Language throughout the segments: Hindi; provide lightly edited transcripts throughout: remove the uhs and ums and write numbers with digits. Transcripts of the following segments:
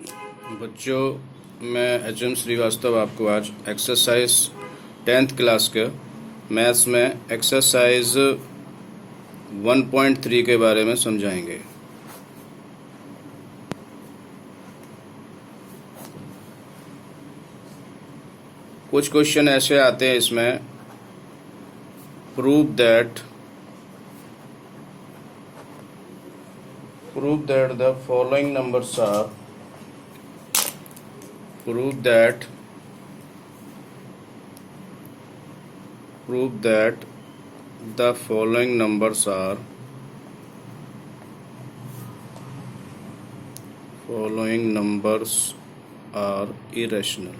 बच्चों, मैं एच.एम. श्रीवास्तव आपको आज एक्सरसाइज 10th क्लास के मैथ्स में एक्सरसाइज 1.3 के बारे में समझाएंगे। कुछ क्वेश्चन ऐसे आते हैं इसमें, prove that the following numbers are prove that the following numbers are irrational.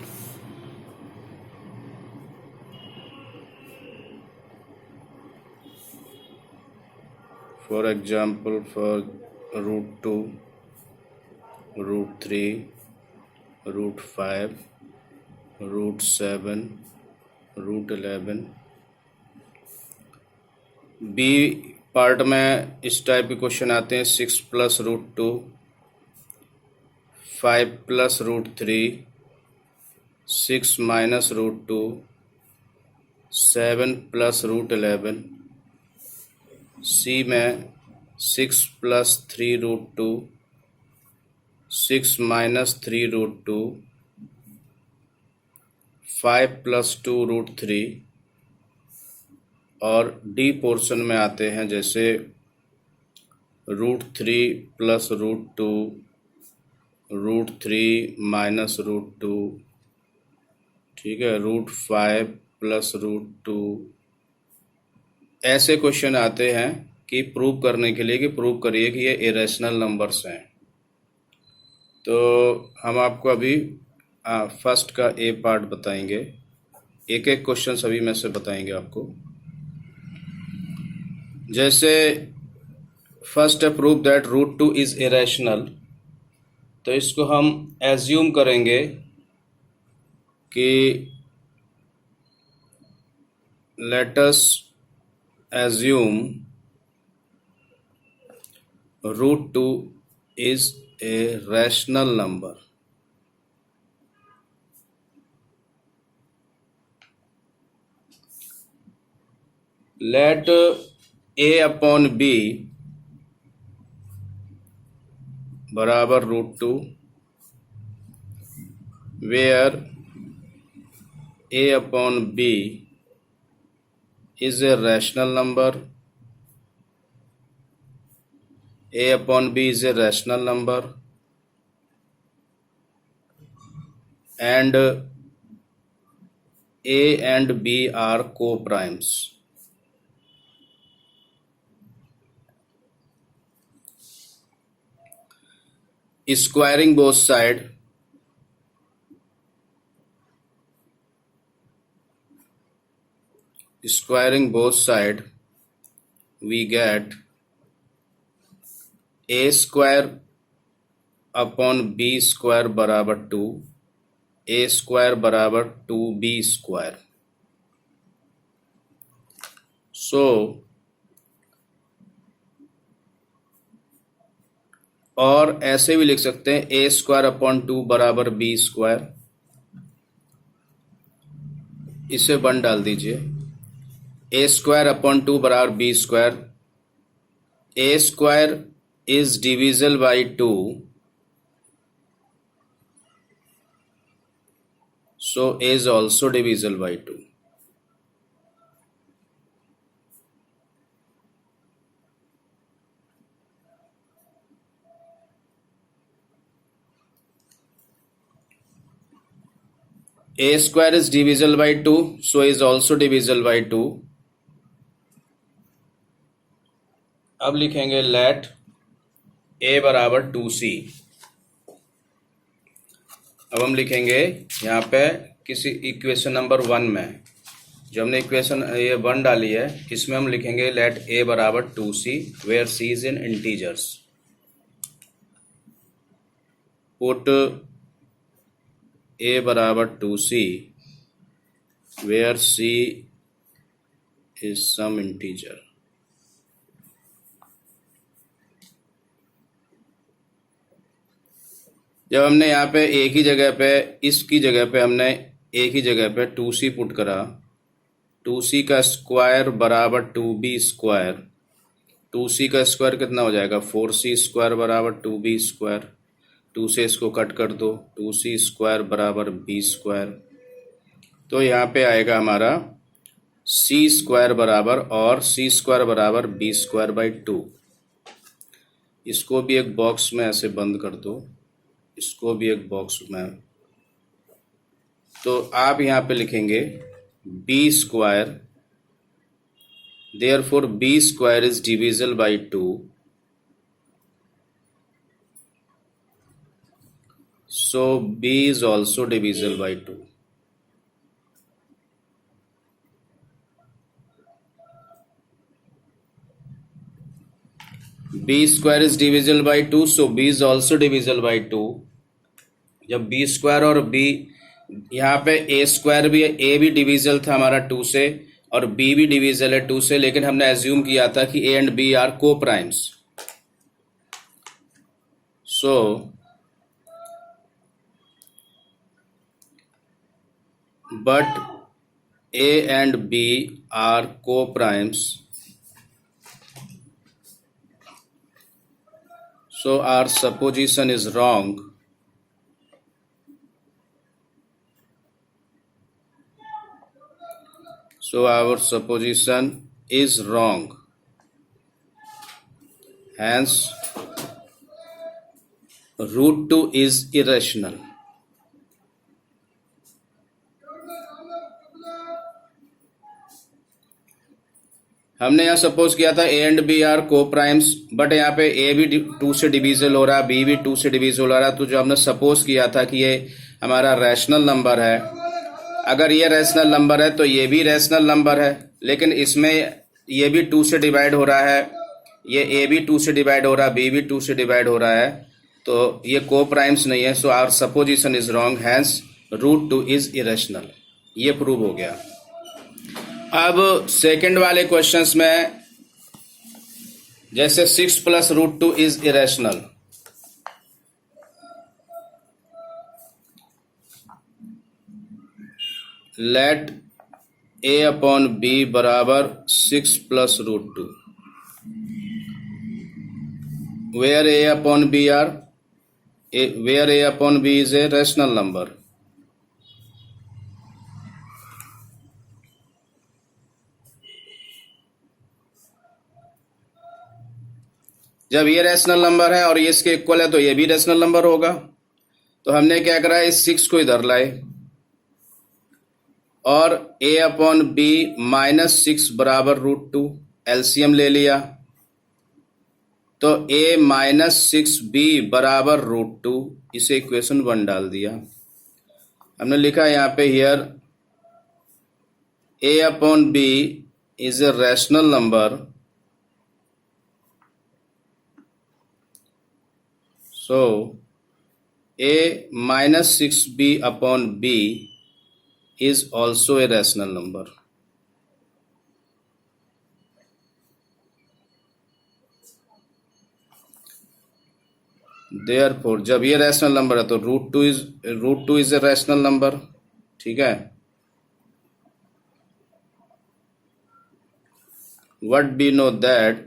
For example, for √2, √3, √5, √7, √11। B part में इस टाइप के क्वेश्चन आते हैं 6 + √2, 5 + √3, 6 - √2, 7 + √11। सी में 6 + 3√2, 6 - 3√2, 5 + 2√3। और डी पोर्शन में आते हैं जैसे √3 + √2, √3 - √2, ठीक है, √5 + √2। ऐसे क्वेश्चन आते हैं कि प्रूव करने के लिए कि प्रूव करिए कि ये इरेशनल नंबर्स हैं। तो हम आपको अभी फर्स्ट का ए पार्ट बताएंगे, एक एक क्वेश्चन सभी में से बताएंगे आपको। जैसे फर्स्ट है प्रूव दैट √2 इज इरेशनल। तो इसको हम एज्यूम करेंगे कि let us assume √2 is a rational number. Let a/b बराबर √2, where a/b is a rational number. a/b is a rational number and a and b are co-primes. Squaring both sides, we get a² / b² बराबर 2, a² बराबर 2b²। सो और ऐसे भी लिख सकते हैं a² / 2 बराबर b²। इसे 1 डाल दीजिए। a² / 2 बराबर b²। a² is divisible by 2, so a is also divisible by 2. a² is divisible by 2, so a is also divisible by 2. अब लिखेंगे लेट a बराबर 2c। अब हम लिखेंगे यहाँ पे किसी इक्वेशन नंबर 1 में, जो हमने इक्वेशन ये 1 डाली है, इसमें हम लिखेंगे लेट a बराबर 2c where c is in integers. Put a बराबर 2c where c is some integer. जब हमने यहाँ पे एक ही जगह पे, इसकी जगह पे हमने एक ही जगह पे 2c पुट करा, 2c का स्क्वायर बराबर 2b स्क्वायर, 2c का स्क्वायर कितना हो जाएगा 4c स्क्वायर बराबर 2b स्क्वायर, 2 से इसको कट कर दो, 2c स्क्वायर बराबर b स्क्वायर। तो यहाँ पे आएगा हमारा c स्क्वायर बराबर, और c स्क्वायर बराबर b स्क्वायर बाई 2। इसको भी एक बॉक्स में ऐसे बंद कर दो, इसको भी एक बॉक्स में। तो आप यहाँ पे लिखेंगे b square, therefore b square is divisible by 2, so b is also divisible by 2। b square is divisible by 2, so b is also divisible by 2। जब b स्क्वायर और b, यहाँ पे a स्क्वायर भी है, a भी डिविजल था हमारा 2 से और b भी डिविजल है 2 से, लेकिन हमने एज्यूम किया था कि a एंड b आर को primes. So but a and b are co-primes, so our supposition is wrong। So our supposition is wrong, hence root 2 is irrational। हमने यहाँ सपोज किया था ए एंड बी आर को प्राइम्स, बट यहाँ पे ए भी 2 से डिविजल हो रहा है, बी भी 2 से डिविजल हो रहा है। तो जो हमने सपोज किया था कि ये हमारा रैशनल नंबर है, अगर ये रैशनल नंबर है तो ये भी रैशनल नंबर है, लेकिन इसमें ये भी 2 से डिवाइड हो रहा है, ये ए भी 2 से डिवाइड हो रहा है, बी भी 2 से डिवाइड हो रहा है, तो ये को प्राइम्स नहीं है। So our supposition is wrong, hence root 2 is irrational. ये प्रूव हो गया। अब सेकंड वाले क्वेश्चंस में जैसे 6 plus root 2 is irrational, let a upon b बराबर 6 plus root 2, where a upon b are where a upon b is a rational number। जब ये रैशनल नंबर है और ये इसके इक्वल है तो ये भी रैशनल नंबर होगा। तो हमने क्या करा, इस 6 को इधर लाए और a अपॉन b माइनस 6 बराबर रूट 2 एलसीएम ले लिया, तो a माइनस 6b बराबर रूट 2, इसे इक्वेशन 1 डाल दिया। हमने लिखा यहाँ पे here a upon b is a rational number, so a minus 6b upon b is also a rational number। Therefore जब ये रैशनल नंबर है तो root two is a rational number. ठीक है, what we know that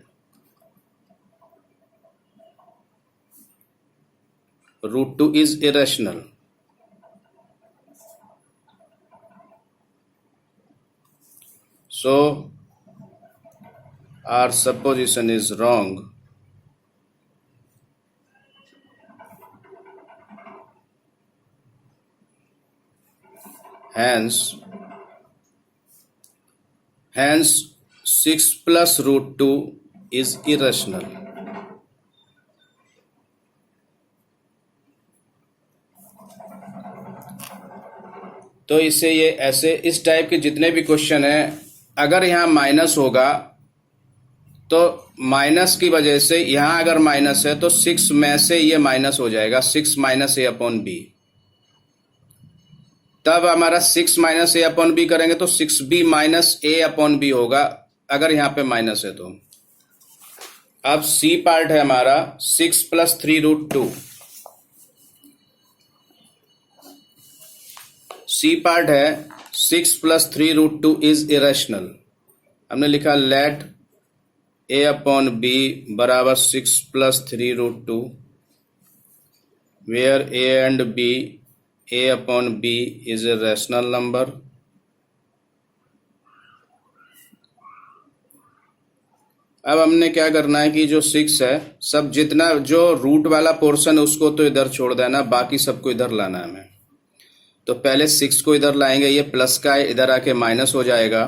root 2 is irrational। So our supposition is wrong, hence 6 plus root 2 is irrational। तो इसे ये ऐसे, इस टाइप के जितने भी क्वेश्चन हैं, अगर यहाँ माइनस होगा तो माइनस की वजह से, यहाँ अगर माइनस है तो 6 में से ये माइनस हो जाएगा, 6 माइनस ए अपॉन बी। तब हमारा 6 माइनस ए अपॉन बी करेंगे तो 6b माइनस ए अपॉन बी होगा, अगर यहाँ पे माइनस है तो। अब सी पार्ट है हमारा 6 प्लस 3 रूट 2। सी पार्ट है 6+3√2 इज इरेशनल। हमने लिखा लेट a/b बराबर 6+3√2 where a and b, a/b is a rational number। अब हमने क्या करना है कि जो 6 है, सब जितना जो रूट वाला पोर्शन है उसको तो इधर छोड़ देना, बाकी सबको इधर लाना है हमें। तो पहले 6 को इधर लाएंगे, ये प्लस का है, इधर आके माइनस हो जाएगा।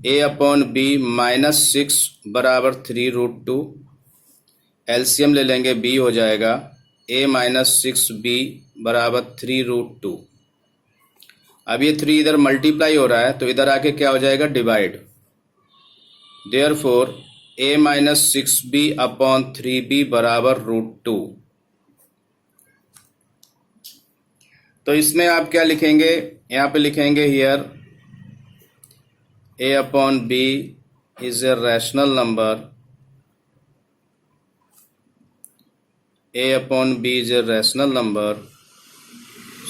a/b -6 बराबर 3√2, एलसीएम ले लेंगे, b हो जाएगा a - 6b बराबर 3√2। अब ये 3 इधर मल्टीप्लाई हो रहा है तो इधर आके क्या हो जाएगा, divide. Therefore a - 6b upon 3b बराबर √2। तो इसमें आप क्या लिखेंगे, यहाँ पे लिखेंगे here a/b is a rational number, a/b is a rational number,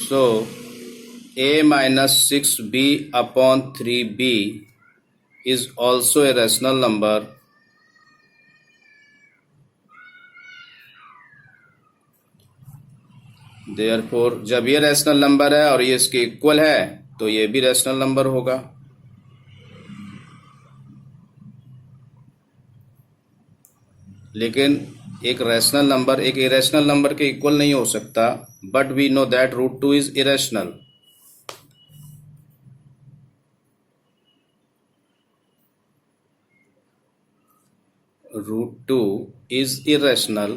so a - 6b upon 3b is also a rational number। Therefore जब ये रैशनल नंबर है और ये इसके इक्वल है तो ये भी रैशनल नंबर होगा। लेकिन एक रैशनल नंबर एक इरेशनल नंबर के इक्वल नहीं हो सकता, but we know that √2 is irrational. √2 is irrational,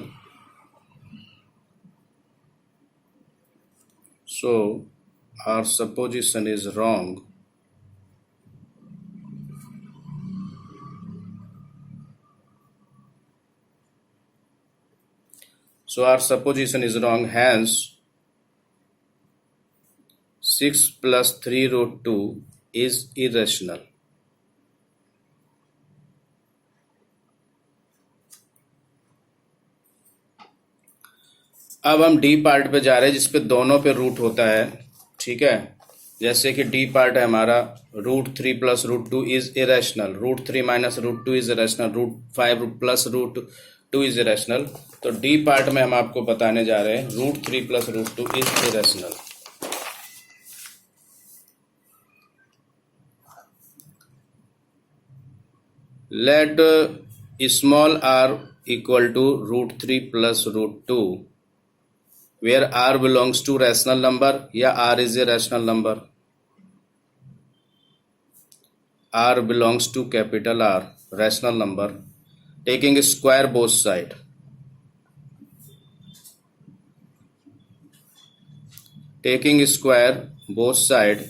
so our supposition is wrong। So our supposition is wrong, hence 6 + 3√2 is irrational। अब हम डी पार्ट पे जा रहे हैं जिसपे दोनों पे रूट होता है, ठीक है। जैसे कि डी पार्ट है हमारा √3 + √2 is irrational, √3 - √2 is irrational, √5 + √2 is irrational. तो डी पार्ट में हम आपको बताने जा रहे हैं √3 + √2 is irrational. Let small r equal to √3 + √2 where r belongs to rational number या r is a rational number। r belongs to capital R, rational number, taking square both side। taking square both side,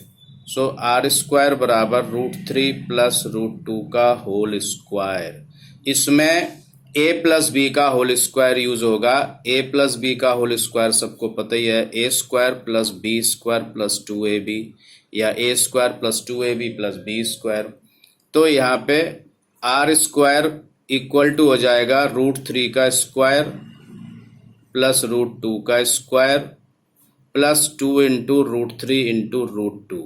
so r square बराबर √3 + √2 का होल स्क्वायर। इसमें a + b का होल स्क्वायर यूज होगा। a + b का होल स्क्वायर सबको पता ही है, a² + b² + 2ab या a² + 2ab + b²। तो यहाँ पे r² इक्वल टू हो जाएगा √3 का स्क्वायर प्लस √2 का square plus 2 × √3 × √2।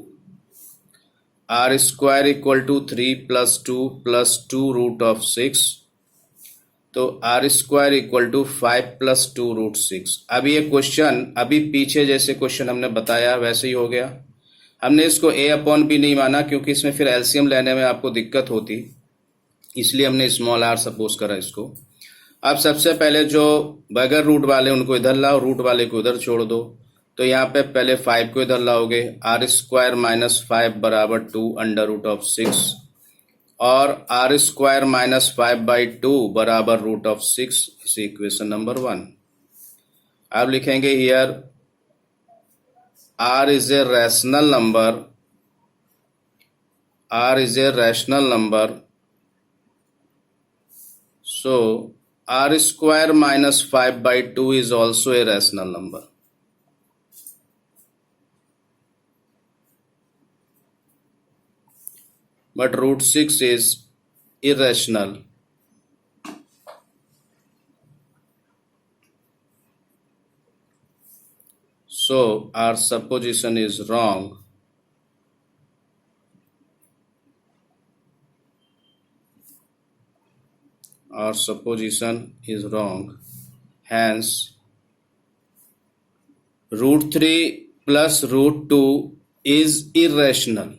r² equal to 3 + 2 + 2√6। तो r² इक्वल टू 5 + 2√6। अब ये क्वेश्चन अभी पीछे जैसे क्वेश्चन हमने बताया वैसे ही हो गया। हमने इसको a/b नहीं माना क्योंकि इसमें फिर एलसीएम लेने में आपको दिक्कत होती, इसलिए हमने स्मॉल r सपोज करा इसको। अब सबसे पहले जो बगैर रूट वाले उनको इधर लाओ, रूट वाले को इधर छोड़ दो। तो यहाँ पे पहले 5 को इधर लाओगे, r² - 5 बराबर 2 √6 और r² - 5/2 बराबर √6 इस इक्वेशन नंबर 1। अब लिखेंगे here r is a rational number, r is a rational number, so r² - 5/2 is also a rational number। But √6 is irrational। so our supposition is wrong. Our supposition is wrong. Hence, root 3 plus root 2 is irrational.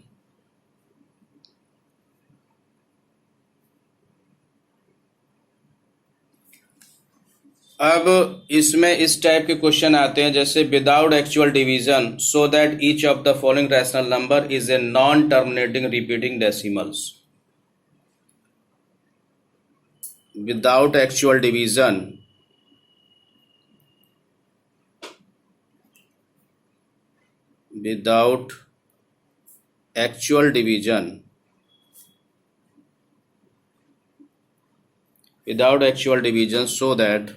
अब इसमें इस टाइप के क्वेश्चन आते हैं जैसे without actual division so that each of the following rational number is a non terminating repeating decimals. Without actual division without actual division so that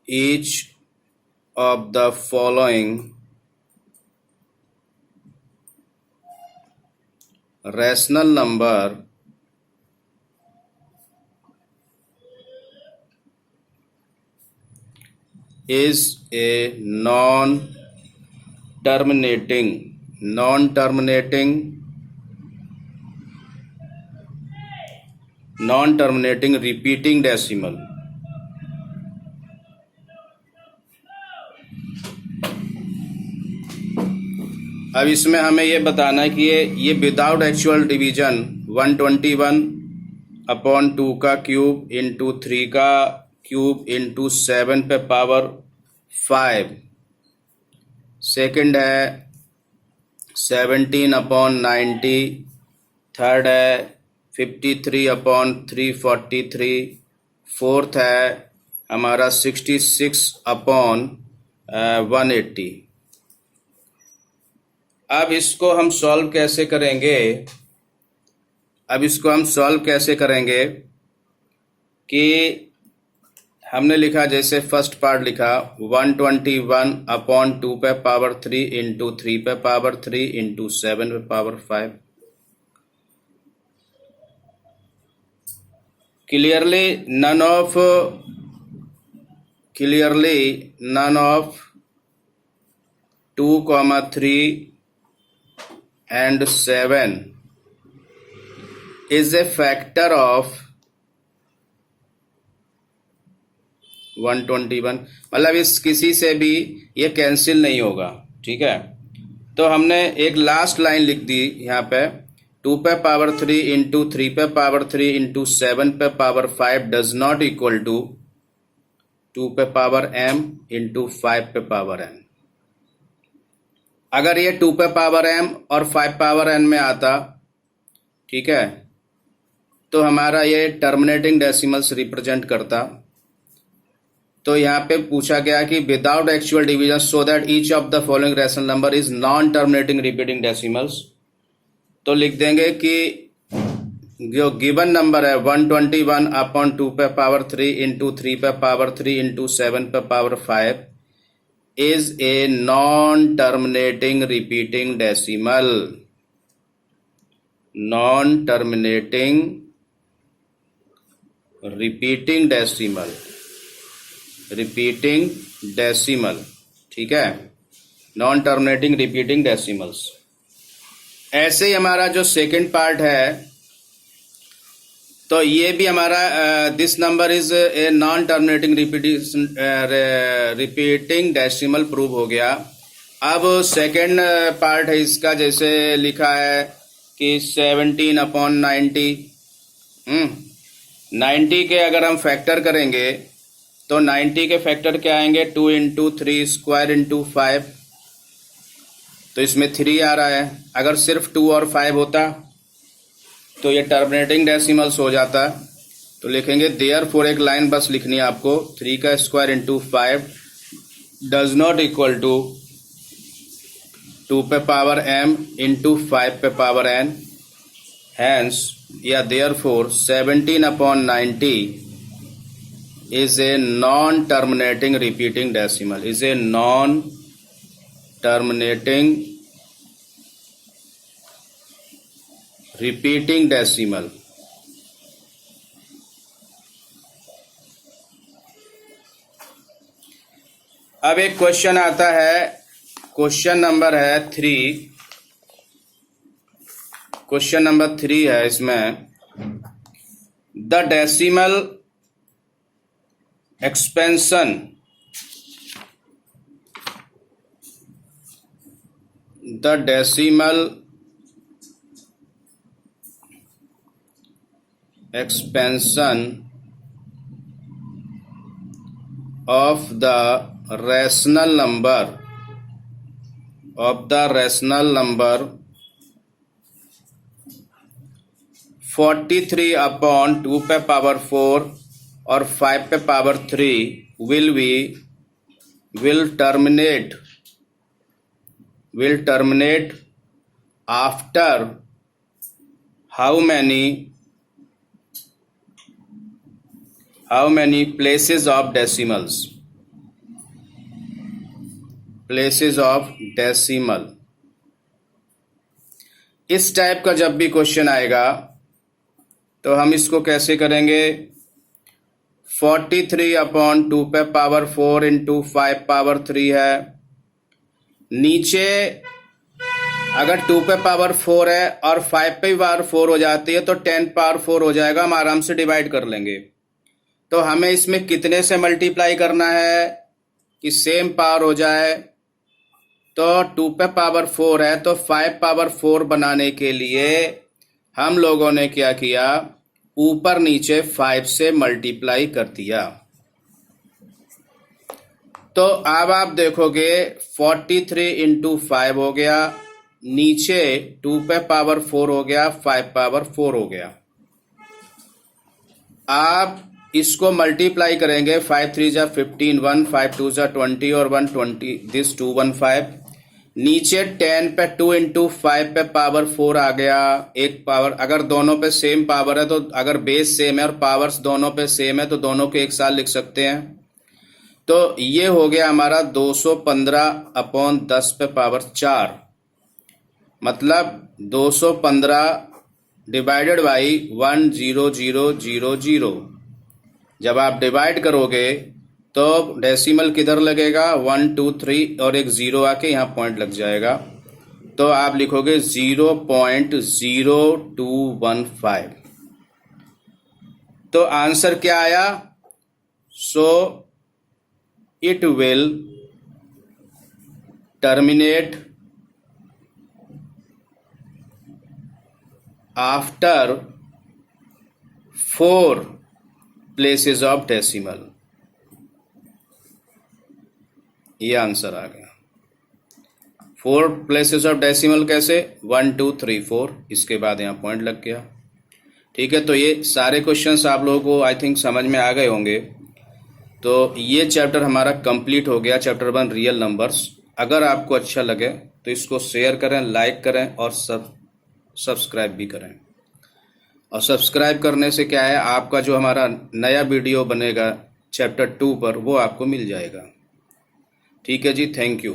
each of the following rational number is a non-terminating repeating decimal. अब इसमें हमें ये बताना है कि ये विदाउट एक्चुअल डिवीजन 121/2 का क्यूब इंटू 3 का क्यूब इंटू 7 पे पावर 5. सेकंड है 17/90. थर्ड है 53/343. फोर्थ है हमारा 66/180. अब इसको हम सॉल्व कैसे करेंगे कि हमने लिखा जैसे फर्स्ट पार्ट लिखा 121/2 पे पावर 3 इंटू 3 पे पावर 3 इंटू 7 पे power 5. Clearly none of 2, 3 and 7 is a factor of 121. मतलब इस किसी से भी ये कैंसिल नहीं होगा. ठीक है, तो हमने एक लास्ट लाइन लिख दी यहाँ पे 2 पे पावर 3 इंटू 3 पे पावर 3 इंटू 7 पे power 5 does not equal to 2 पे पावर m इंटू 5 पे पावर n. अगर ये 2 पे पावर m और 5 पावर n में आता, ठीक है, तो हमारा ये टर्मिनेटिंग डेसिमल्स रिप्रेजेंट करता. तो यहाँ पे पूछा गया कि without actual division so that each of the following rational number is non terminating repeating decimals. तो लिख देंगे कि जो गिवन नंबर है 121/2 पे पावर 3 इंटू 3 पे पावर 3 इंटू 7 पे power 5 is a non-terminating repeating decimal. Non-terminating repeating decimal. ठीक है, non-terminating repeating decimals. ऐसे ही हमारा जो सेकंड पार्ट है, तो ये भी हमारा this number is a non terminating repeating decimal prove हो गया. अब सेकंड पार्ट है इसका, जैसे लिखा है कि 17/90. 90 के अगर हम फैक्टर करेंगे तो 90 के फैक्टर क्या आएंगे 2 इंटू 3 स्क्वायर इंटू 5. तो इसमें 3 आ रहा है. अगर सिर्फ 2 और 5 होता तो ये टर्मिनेटिंग डेसिमल्स हो जाता. तो लिखेंगे देयरफॉर, एक लाइन बस लिखनी है आपको, 3 का square into 5 does not equal to 2 पे पावर m इंटू 5 पे पावर n. हैंस या therefore 17/90 is a non-terminating repeating decimal. Is a non-terminating repeating decimal. अब एक क्वेश्चन आता है, क्वेश्चन नंबर है 3, क्वेश्चन नंबर 3 है। इसमें the decimal expansion of the rational number 43 upon 2 पे पावर 4 और 5 पे power 3 will terminate after how many places of decimal। इस टाइप का जब भी क्वेश्चन आएगा तो हम इसको कैसे करेंगे, 43 अपॉन 2 पे पावर 4 इंटू 5 पावर 3 है। नीचे अगर 2 पे पावर 4 है और 5 पे पावर 4 हो जाती है तो 10 पावर 4 हो जाएगा, हम आराम से डिवाइड कर लेंगे। तो हमें इसमें कितने से मल्टीप्लाई करना है कि सेम पावर हो जाए। तो 2 पे पावर 4 है तो 5 पावर 4 बनाने के लिए हम लोगों ने क्या किया, ऊपर नीचे 5 से मल्टीप्लाई कर दिया। तो अब आप देखोगे 43 इंटू 5 हो गया, नीचे 2 पे पावर 4 हो गया, 5 पावर 4 हो गया। आप इसको मल्टीप्लाई करेंगे, 5 3 जा 15 1, 5 2 जा 20 और 1 20, दिस 215। नीचे 10 पे 2 इंटू 5 पे पावर 4 आ गया, एक पावर। अगर दोनों पे सेम पावर है तो अगर बेस सेम है और पावर्स दोनों पे सेम है तो दोनों के एक साथ लिख सकते हैं। तो ये हो गया हमारा 215 अपॉन 10 पे पावर 4, मतलब 215 डिवाइडेड बाई 10000। जब आप डिवाइड करोगे तो डेसिमल किधर लगेगा, 1 2 3 और एक 0 आके यहाँ पॉइंट लग जाएगा। तो आप लिखोगे 0.0215। तो आंसर क्या आया, so it will terminate after 4 places of decimal. ये आंसर आ गया। 4 प्लेसेस ऑफ डेसिमल कैसे, 1 2 3 4, इसके बाद यहाँ पॉइंट लग गया। ठीक है, तो ये सारे क्वेश्चंस आप लोगों को आई थिंक समझ में आ गए होंगे। तो ये चैप्टर हमारा कंप्लीट हो गया, चैप्टर 1 रियल नंबर्स। अगर आपको अच्छा लगे तो इसको शेयर करें, लाइक करें और सब्सक्राइब भी करें। और सब्सक्राइब करने से क्या है, आपका जो हमारा नया वीडियो बनेगा चैप्टर 2 पर वो आपको मिल जाएगा। ठीक है जी, थैंक यू।